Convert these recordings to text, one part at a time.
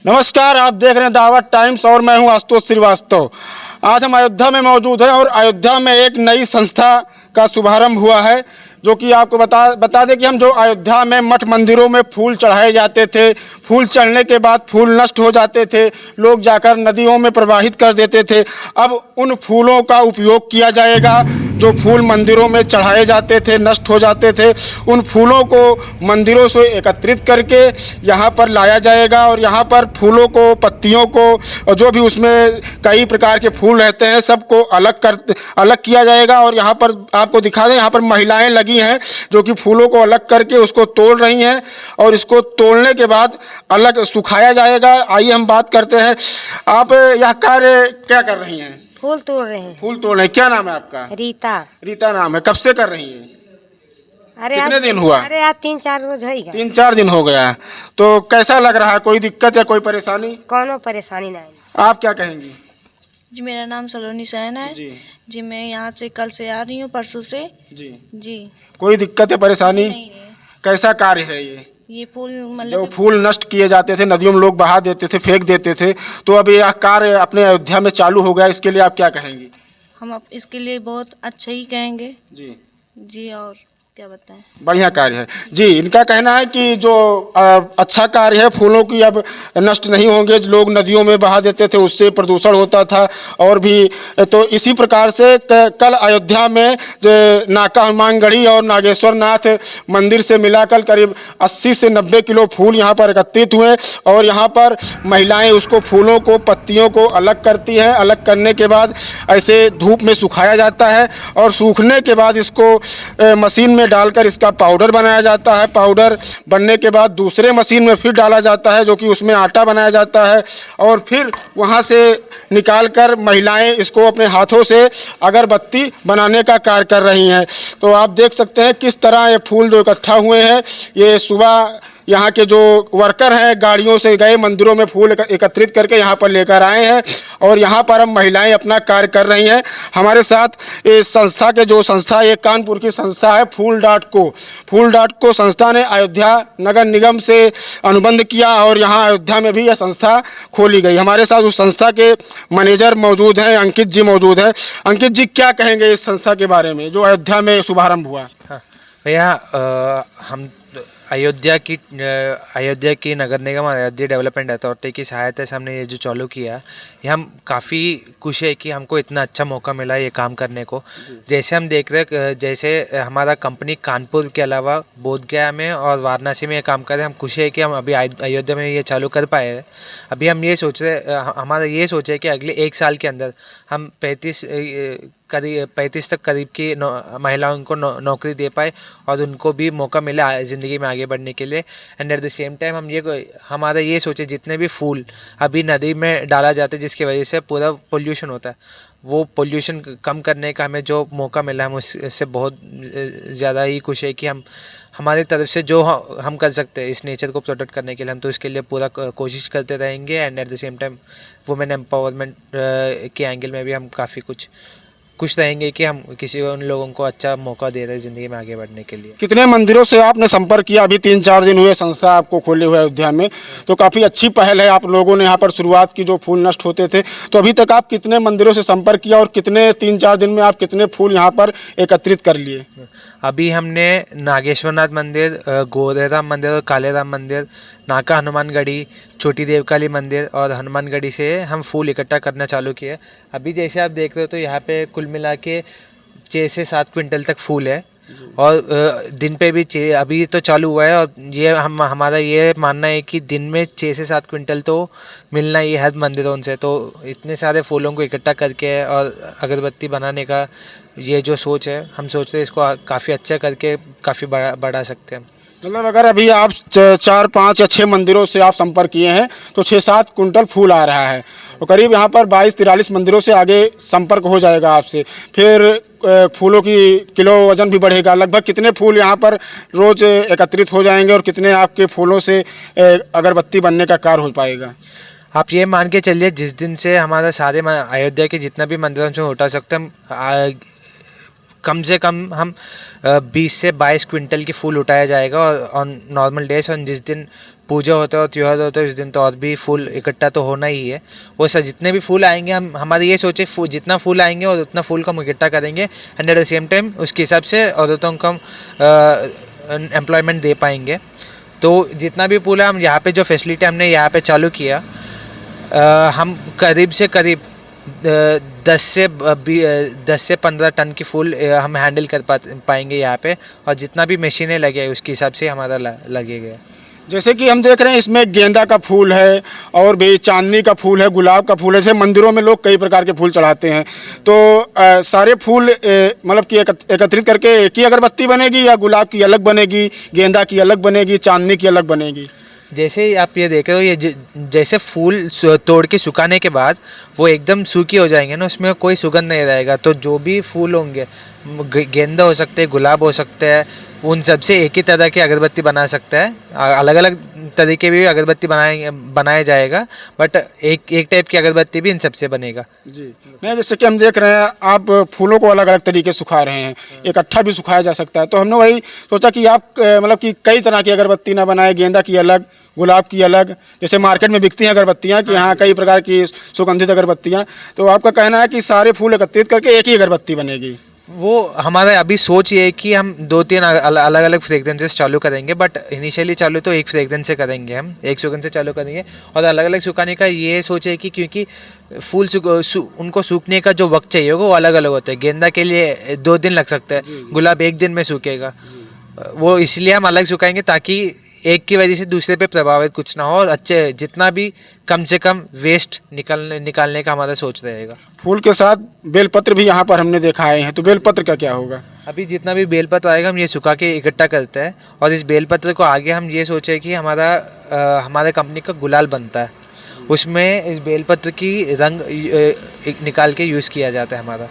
नमस्कार, आप देख रहे हैं दावत टाइम्स और मैं हूं आशुतोष श्रीवास्तव। आज हम अयोध्या में मौजूद हैं और अयोध्या में एक नई संस्था का शुभारंभ हुआ है, जो कि आपको बता दें कि हम जो अयोध्या में मठ मंदिरों में फूल चढ़ाए जाते थे, फूल चढ़ने के बाद फूल नष्ट हो जाते थे, लोग जाकर नदियों में प्रवाहित कर देते थे। अब उन फूलों का उपयोग किया जाएगा। जो फूल मंदिरों में चढ़ाए जाते थे, नष्ट हो जाते थे, उन फूलों को मंदिरों से एकत्रित करके यहाँ पर लाया जाएगा और यहाँ पर फूलों को, पत्तियों को, जो भी उसमें कई प्रकार के फूल रहते हैं, सबको अलग किया जाएगा। और यहाँ पर आपको दिखा दें, यहाँ पर महिलाएं लगी हैं जो कि फूलों को अलग करके उसको तोड़ रही हैं और इसको तोड़ने के बाद अलग सुखाया जाएगा। आइए हम बात करते हैं। आप यह कार्य क्या कर रही हैं? फूल तोड़ रहे हैं। फूल तोड़ रहे हैं। क्या नाम है आपका? रीता। रीता नाम है। कब से कर रही हैं? अरे कितने दिन हुआ? अरे आज 3-4 रोज है। 3-4 दिन हो गया। तो कैसा लग रहा है? कोई दिक्कत या कोई परेशानी? कोनो परेशानी नहीं। आप क्या कहेंगी? जी, मेरा नाम सलोनी सहन है। जी, मैं यहाँ से कल से आ रही हूँ, परसों से। जी। कोई दिक्कत या परेशानी? नहीं है। कैसा कार्य है ये फूल जो मतलब फूल नष्ट किए जाते थे, नदियों में लोग बहा देते थे, फेंक देते थे, तो अब यह कार्य अपने अयोध्या में चालू हो गया, इसके लिए आप क्या कहेंगी? हम इसके लिए बहुत अच्छा ही कहेंगे। जी जी, और क्या बताएं। बढ़िया कार्य है। जी, इनका कहना है कि जो अच्छा कार्य है, फूलों की अब नष्ट नहीं होंगे। जो लोग नदियों में बहा देते थे, उससे प्रदूषण होता था। और भी तो इसी प्रकार से कल अयोध्या में जो नाका हनुमानगढ़ी और नागेश्वर नाथ मंदिर से मिलाकर करीब 80 से 90 किलो फूल यहाँ पर एकत्रित हुए और यहाँ पर महिलाएं उसको, फूलों को, पत्तियों को अलग करती हैं। अलग करने के बाद ऐसे धूप में सुखाया जाता है और सूखने के बाद इसको मशीन में डालकर इसका पाउडर बनाया जाता है। पाउडर बनने के बाद दूसरे मशीन में फिर डाला जाता है, जो कि उसमें आटा बनाया जाता है। और फिर वहाँ से निकालकर महिलाएं इसको अपने हाथों से अगरबत्ती बनाने का कार्य कर रही हैं। तो आप देख सकते हैं किस तरह ये फूल जो इकट्ठा हुए हैं। ये सुबह यहाँ के जो वर्कर हैं गाड़ियों से गए, मंदिरों में फूल एकत्रित करके यहाँ पर लेकर आए हैं और यहाँ पर अब महिलाएं अपना कार्य कर रही हैं। हमारे साथ इस संस्था के जो संस्था, ये कानपुर की संस्था है फूल.को संस्था ने अयोध्या नगर निगम से अनुबंध किया और यहाँ अयोध्या में भी यह संस्था खोली गई। हमारे साथ उस संस्था के मैनेजर मौजूद हैं, अंकित जी मौजूद हैं। अंकित जी, क्या कहेंगे इस संस्था के बारे में जो अयोध्या में शुभारंभ हुआ? भैया, हम अयोध्या की नगर निगम और अयोध्या डेवलपमेंट अथॉरिटी की सहायता से हमने ये जो चालू किया, ये हम काफ़ी खुश है कि हमको इतना अच्छा मौका मिला ये काम करने को। जैसे हम देख रहे, जैसे हमारा कंपनी कानपुर के अलावा बोधगया में और वाराणसी में ये काम कर रहे हैं। हम खुश है कि हम अभी अयोध्या में ये चालू कर पाए हैं। अभी हम ये सोच रहे, हमारा ये सोच है कि अगले 1 साल के अंदर हम 35 तक करीब की महिलाओं को नौकरी दे पाए और उनको भी मौका मिला ज़िंदगी में आगे बढ़ने के लिए। And at the same time हमारा ये सोचे, जितने भी फूल अभी नदी में डाला जाता है जिसकी वजह से पूरा पोल्यूशन होता है, वो पोल्यूशन कम करने का हमें जो मौका मिला, हम उससे बहुत ज़्यादा ही खुश है कि हमारी तरफ से जो हम कर सकते हैं इस नेचर को प्रोटेक्ट करने के लिए, हम तो इसके लिए पूरा कोशिश करते रहेंगे। And at the same time women empowerment के एंगल में भी हम काफ़ी खुश रहेंगे कि हम किसी उन लोगों को अच्छा मौका दे रहे हैं ज़िंदगी में आगे बढ़ने के लिए। कितने मंदिरों से आपने संपर्क किया? अभी 3-4 दिन हुए संस्था आपको खोले हुए अयोध्या में, तो काफ़ी अच्छी पहल है। आप लोगों ने यहाँ पर शुरुआत की, जो फूल नष्ट होते थे। तो अभी तक आप कितने मंदिरों से संपर्क किया और कितने 3-4 दिन में आप कितने फूल यहाँ पर एकत्रित कर लिए? अभी हमने नागेश्वरनाथ मंदिर, गोरेराम मंदिर और कालेराम मंदिर, नाका हनुमानगढ़ी, छोटी देवकाली मंदिर और हनुमानगढ़ी से हम फूल इकट्ठा करना चालू किया। अभी जैसे आप देख रहे हो तो यहाँ पे कुल मिला के 6 से 7 क्विंटल तक फूल है और दिन पे भी अभी तो चालू हुआ है। और ये हमारा ये मानना है कि दिन में 6 से 7 क्विंटल तो मिलना ही हर मंदिरों से। तो इतने सारे फूलों को इकट्ठा करके और अगरबत्ती बनाने का ये जो सोच है, हम सोच रहे हैं इसको काफ़ी अच्छा करके काफ़ी बढ़ा सकते हैं। मतलब अगर अभी आप 4, 5 या 6 मंदिरों से आप संपर्क किए हैं तो 6-7 कुंटल फूल आ रहा है और करीब यहाँ पर 22-43 मंदिरों से आगे संपर्क हो जाएगा आपसे। फिर फूलों की किलो वजन भी बढ़ेगा। लगभग कितने फूल यहाँ पर रोज़ एकत्रित हो जाएंगे और कितने आपके फूलों से अगरबत्ती बनने का कार्य हो पाएगा? आप ये मान के चलिए, जिस दिन से हमारा सारे अयोध्या के जितना भी मंदिरों से उठा सकते हैं, हम कम से कम हम 20 से 22 क्विंटल की फूल उठाया जाएगा और ऑन नॉर्मल डेज। और जिस दिन पूजा होता है और त्यौहार होता है उस दिन तो और भी फूल इकट्ठा तो होना ही है। वो सब जितने भी फूल आएंगे हम हमारे ये सोचे जितना फूल आएंगे और उतना फूल को हम इकट्ठा करेंगे and at the same time उसके हिसाब से औरतों को हम एम्प्लॉयमेंट दे पाएंगे। तो जितना भी फूल है हम यहाँ पे जो फैसिलिटी हमने यहाँ पे चालू किया हम करीब से करीब 10 से 15 टन की फूल हम हैंडल कर पाएंगे यहाँ पे और जितना भी मशीनें लगे उसके हिसाब से हमारा लगेगा। जैसे कि हम देख रहे हैं इसमें गेंदा का फूल है और भी चांदनी का फूल है, गुलाब का फूल है। जैसे मंदिरों में लोग कई प्रकार के फूल चढ़ाते हैं तो सारे फूल मतलब कि एकत्रित करके एक ही अगरबत्ती बनेगी या गुलाब की अलग बनेगी, गेंदा की अलग बनेगी, चांदनी की अलग बनेगी? जैसे आप ये देख रहे हो ये जैसे फूल तोड़ के सुखाने के बाद वो एकदम सूखी हो जाएंगे ना, उसमें कोई सुगंध नहीं रहेगा। तो जो भी फूल होंगे गेंदा हो सकते हैं, गुलाब हो सकते हैं, उन सब से एक ही तरह की अगरबत्ती बना सकता है। अलग अलग तरीके भी अगरबत्ती बनाया जाएगा बट एक टाइप की अगरबत्ती भी इन सब से बनेगा। जी नहीं, जैसे कि हम देख रहे हैं आप फूलों को अलग अलग तरीके सुखा रहे हैं, इकट्ठा भी सुखाया जा सकता है। तो हमने वही सोचा कि आप मतलब कि कई तरह की अगरबत्ती ना बनाए, गेंदा की अलग, गुलाब की अलग, जैसे मार्केट में बिकती हैं अगरबत्तियाँ कि हाँ कई प्रकार की सुगंधित अगरबत्तियाँ। तो आपका कहना है कि सारे फूल एकत्रित करके एक ही अगरबत्ती बनेगी? वो हमारा अभी सोच ये है कि हम 2-3 अलग अलग फ्रेगरेंसेस चालू करेंगे बट इनिशियली चालू तो एक फ्रेगरेंस से करेंगे, हम एक सुगंध से चालू करेंगे। और अलग अलग सुखाने का ये सोच है कि क्योंकि फूल उनको सूखने का जो वक्त चाहिए होगा वो अलग अलग होता है। गेंदा के लिए 2 दिन लग सकता है, गुलाब 1 दिन में सूखेगा। वो इसलिए हम अलग सुखाएंगे ताकि एक की वजह से दूसरे पे प्रभावित कुछ ना हो और अच्छे जितना भी कम से कम वेस्ट निकालने का हमारा सोच रहेगा। फूल के साथ बेलपत्र भी यहाँ पर हमने देखा आए हैं, तो बेलपत्र का क्या होगा? अभी जितना भी बेलपत्र आएगा हम ये सुखा के इकट्ठा करते हैं और इस बेलपत्र को आगे हम ये सोचे कि हमारे कंपनी का गुलाल बनता है, उसमें इस बेलपत्र की रंग निकाल के यूज़ किया जाता है हमारा।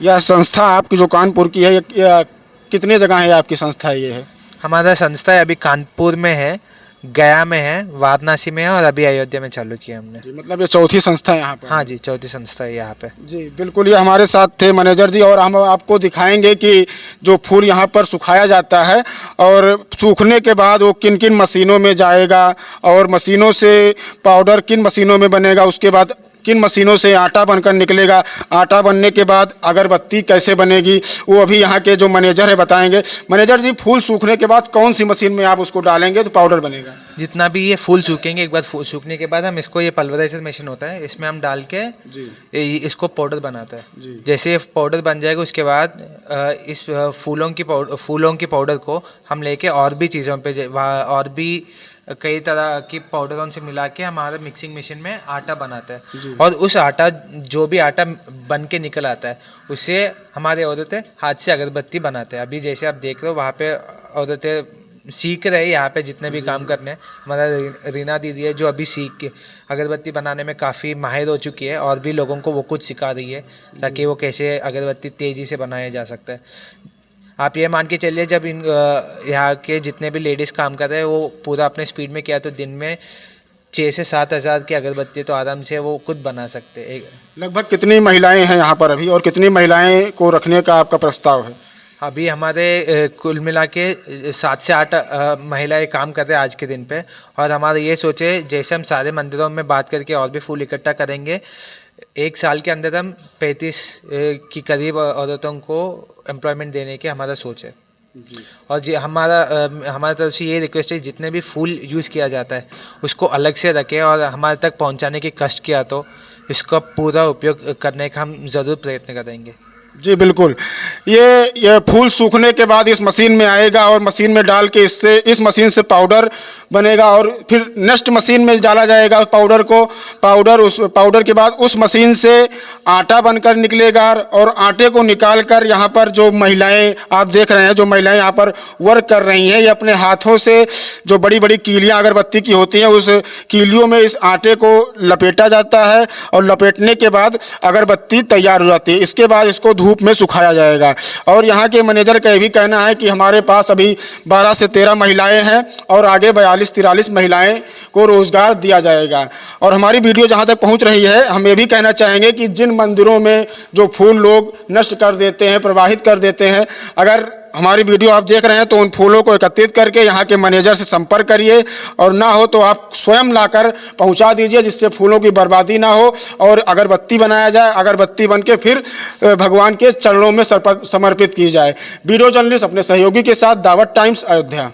यह संस्था आपकी जो कानपुर की है या कितने जगह है आपकी संस्था ये है? हमारा संस्था अभी कानपुर में है, गया में है, वाराणसी में है और अभी अयोध्या में चालू किया हमने। जी, मतलब ये चौथी संस्था है यहाँ पर? हाँ जी, चौथी संस्था है यहाँ पे। जी बिल्कुल, ये हमारे साथ थे मैनेजर जी और हम आपको दिखाएंगे कि जो फूल यहाँ पर सुखाया जाता है और सूखने के बाद वो किन किन मशीनों में जाएगा और मशीनों से पाउडर किन मशीनों में बनेगा, उसके बाद किन मशीनों से आटा बनकर निकलेगा, आटा बनने के बाद अगरबत्ती कैसे बनेगी, वो अभी यहाँ के जो मैनेजर है बताएंगे। मैनेजर जी, फूल सूखने के बाद कौन सी मशीन में आप उसको डालेंगे तो पाउडर बनेगा? जितना भी ये फूल सूखेंगे एक बार सूखने के बाद हम इसको, ये पल्वराइजर मशीन होता है, इसमें हम डाल के इसको पाउडर बनाता है। जैसे ये पाउडर बन जाएगा उसके बाद इस फूलों की पाउडर को हम लेके और भी चीज़ों पे और भी कई तरह की पाउडरों से मिला के हमारा मिक्सिंग मशीन में आटा बनाता है और उस आटा जो भी आटा बन के निकल आता है उससे हमारे औरतें हाथ से अगरबत्ती बनाते हैं। अभी जैसे आप देख रहे हो वहाँ पे औरतें सीख रहे हैं, यहाँ पे जितने भी काम करने हैं। हमारा रीना दीदी है जो अभी सीख के अगरबत्ती बनाने में काफ़ी माहिर हो चुकी है और भी लोगों को वो कुछ सिखा रही है ताकि वो कैसे अगरबत्ती तेज़ी से बनाया जा सकता है। आप ये मान के चलिए जब यहाँ के जितने भी लेडीज़ काम कर रहे हैं वो पूरा अपने स्पीड में किया तो दिन में 6 से 7 हज़ार की अगरबत्ती तो आराम से वो खुद बना सकते हैं। लगभग कितनी महिलाएं हैं यहाँ पर अभी और कितनी महिलाएं को रखने का आपका प्रस्ताव है? अभी हमारे कुल मिला के 7 से 8 महिलाएं काम कर रहे हैं आज के दिन पे और हमारा ये सोचे जैसे हम सारे मंदिरों में बात करके और भी फूल इकट्ठा करेंगे, 1 साल के अंदर हम 35 की करीब औरतों को एम्प्लॉयमेंट देने की हमारा सोच है। और जी हमारी तरफ से ये रिक्वेस्ट है जितने भी फूल यूज़ किया जाता है उसको अलग से रखें और हमारे तक पहुंचाने की कष्ट किया तो इसका पूरा उपयोग करने का हम ज़रूर प्रयत्न करेंगे। जी बिल्कुल, ये फूल सूखने के बाद इस मशीन में आएगा और मशीन में डाल के इस मशीन से पाउडर बनेगा और फिर नेक्स्ट मशीन में डाला जाएगा उस पाउडर के बाद उस मशीन से आटा बनकर निकलेगा और आटे को निकाल कर यहाँ पर जो महिलाएं आप देख रहे हैं, जो महिलाएं यहाँ पर वर्क कर रही हैं, ये अपने हाथों से जो बड़ी बड़ी कीलियाँ अगरबत्ती की होती हैं उस कीलियों में इस आटे को लपेटा जाता है और लपेटने के बाद अगरबत्ती तैयार हो जाती है। इसके बाद इसको धूप में सुखाया जाएगा। और यहाँ के मैनेजर का ये भी कहना है कि हमारे पास अभी 12 से 13 महिलाएं हैं और आगे 42-43 महिलाएं को रोजगार दिया जाएगा। और हमारी वीडियो जहाँ तक पहुँच रही है, हम ये भी कहना चाहेंगे कि जिन मंदिरों में जो फूल लोग नष्ट कर देते हैं, प्रवाहित कर देते हैं, अगर हमारी वीडियो आप देख रहे हैं तो उन फूलों को एकत्रित करके यहाँ के मैनेजर से संपर्क करिए, और ना हो तो आप स्वयं लाकर पहुँचा दीजिए, जिससे फूलों की बर्बादी ना हो और अगरबत्ती बनाया जाए, अगरबत्ती बन के फिर भगवान के चरणों में समर्पित की जाए। वीडियो जर्नलिस्ट अपने सहयोगी के साथ दावत टाइम्स, अयोध्या।